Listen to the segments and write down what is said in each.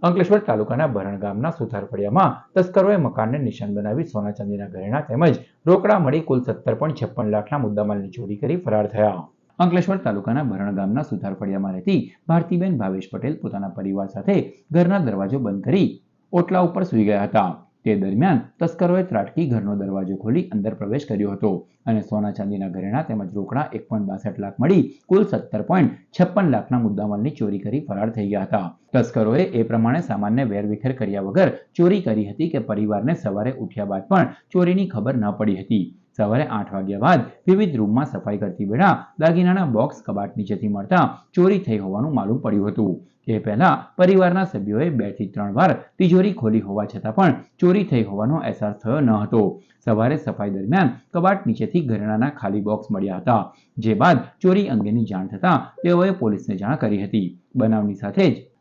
અંકલેશ્વર તાલુકાના ભરણ ગામના સુથારફળિયામાં તસ્કરોએ મકાનને નિશાન બનાવી સોના ચાંદીના ઘરેણાં તેમજ રોકડા મળી કુલ 17.56 લાખના મુદ્દામાલની ચોરી કરી ફરાર થયા. અંકલેશ્વર તાલુકાના ભરણ ગામના સુથારફળિયામાં રહેતી ભારતીબેન ભાવેશ પટેલ પોતાના પરિવાર સાથે ઘરના દરવાજો બંધ કરી ઓટલા ઉપર સૂઈ ગયા હતા. તે દરમિયાન તસ્કરોએ ત્રાટકી ઘરનો દરવાજો ખોલી અંદર પ્રવેશ કર્યો હતો અને સોના ચાંદીના ઘરેણાં તેમજ રોકડા 1.62 લાખ મળી કુલ 17.56 લાખના મુદ્દામાલની ચોરી કરી ફરાર થઈ ગયા હતા. તસ્કરોએ એ પ્રમાણે સામાનને વેરવિખેર કર્યા વગર ચોરી કરી હતી કે પરિવારને સવારે ઉઠ્યા બાદ પણ ચોરીની ખબર ન પડી હતી. સવારે 8 વાગ્યા બાદ વિવિધ રૂમમાં સફાઈ કરતી વેળા દાગીનાના બોક્સ કબાટ નીચેથી મળતા ચોરી થઈ હોવાનું માલુમ પડ્યું હતું. એ પહેલા પરિવારના સભ્યોએ 2 થી 3 વાર તિજોરી ખોલી હોવા છતાં પણ ચોરી થઈ હોવાનો અહેસાસ થયો ન હતો. સવારે સફાઈ દરમિયાન કબાટ નીચેથી ઘરેણાંના ખાલી બોક્સ મળ્યા હતા. જે બાદ ચોરી અંગેની જાણ થતાં તેઓએ પોલીસને જાણ કરી હતી.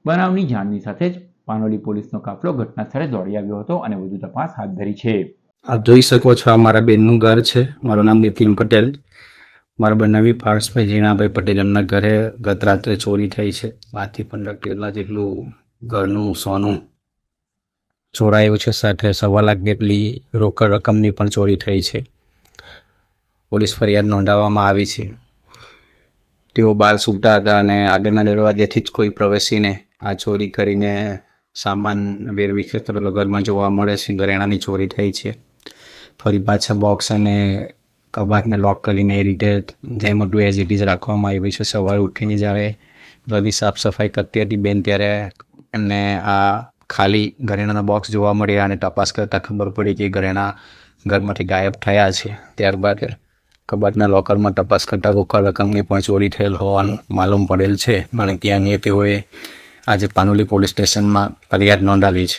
બનાવની જાણની સાથે જ પાનોલી પોલીસનો કાફલો ઘટના સ્થળે દોડી આવ્યો હતો અને વધુ તપાસ હાથ ધરી છે. આપ જોઈ શકો છો, આ મારા બેનનું ઘર છે. મારું નામ નિતિન પટેલ. મારા બનાવી પાર્સભાઈ જીણાભાઈ પટેલ એમના ઘરે ગત રાત્રે ચોરી થઈ છે. 12 થી 15 કિલો જેટલું ઘરનું સોનું ચોરાયું છે, સાથે 1.25 લાખ જેટલી રોકડ રકમની પણ ચોરી થઈ છે. પોલીસ ફરિયાદ નોંધાવવામાં આવી છે. તેઓ બહાર સૂતા હતા અને આગળના દરવાજેથી જ કોઈ પ્રવેશીને આ ચોરી કરીને સામાન વેરવિખેર કરેલો ઘરમાં જોવા મળે છે. ઘરેણાની ચોરી થઈ છે. ફરી પાછા બોક્સ અને કબાટને લોક કરીને એ રીતે જેમ હતું એઝ ઇટ ઇઝ રાખવામાં આવ્યું છે. સવારે ઉઠીને જ્યારે બધી સાફ સફાઈ કરતી હતી બેન, ત્યારે એમને આ ખાલી ઘરેણાના બોક્સ જોવા મળ્યા અને તપાસ કરતાં ખબર પડી કે ઘરેણાં ઘરમાંથી ગાયબ થયા છે. ત્યારબાદ કબાટના લોકરમાં તપાસ કરતાં રોકડ રકમની પણ ચોરી થયેલ હોવાનું માલુમ પડેલ છે અને ત્યાંની તેઓએ આજે પાનોલી પોલીસ સ્ટેશનમાં ફરિયાદ નોંધાવી છે.